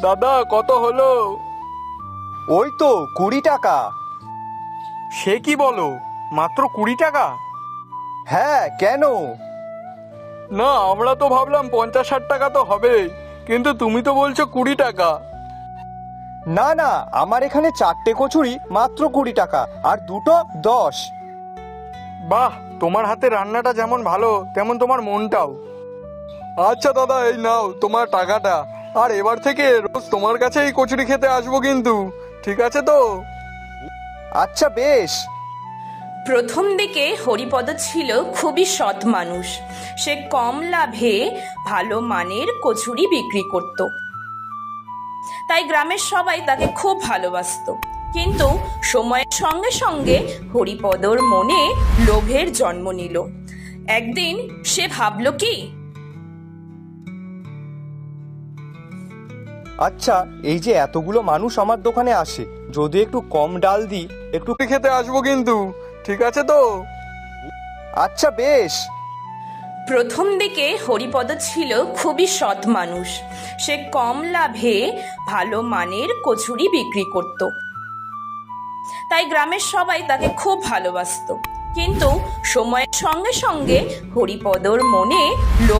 দাদা কত হলো? ওই তো 20 টাকা। সে কি বলো, মাত্র 20 টাকা? হ্যাঁ, কেন? না, আমরা তো ভাবলাম 50-60 টাকা তো হবে, কিন্তু তুমি তো বলছো 20 টাকা। না না, আমার এখানে 4টে কচুরি মাত্র 20 টাকা, আর দুটো 10। বাহ, তোমার হাতে রান্নাটা যেমন ভালো তেমন তোমার মনটাও। আচ্ছা দাদা, এই নাও তোমার টাকাটা। আর এবার থেকে রোজ তোমার কাছেই কচুরি খেতে আসবো কিন্তু, ঠিক আছে তো? আচ্ছা, বেশ। প্রথম দিকে হরিপদ ছিল খুবই সৎ মানুষ। সে কম লাভে ভালো মানের কচুরি বিক্রি করত, তাই গ্রামের সবাই তাকে খুব ভালোবাসতো। কিন্তু সময়ের সঙ্গে সঙ্গে হরিপদর মনে লোভের জন্ম নিল। একদিন সে ভাবল কি, আচ্ছা, এই যে এতগুলো মানুষ আমার দোকানে আসে, যদি একটু কম ডাল দিই, একটু খেতে আসবো কিন্তু, ঠিক আছে তো? আচ্ছা, বেশ। প্রথম দিকে হরিপদ ছিল খুবই সৎ মানুষ। সে কম লাভে ভালো মানের কচুরি বিক্রি করত, তাই গ্রামের সবাই তাকে খুব ভালোবাসতো। কিন্তু সময়ের সঙ্গে সঙ্গে হরিপদর মনে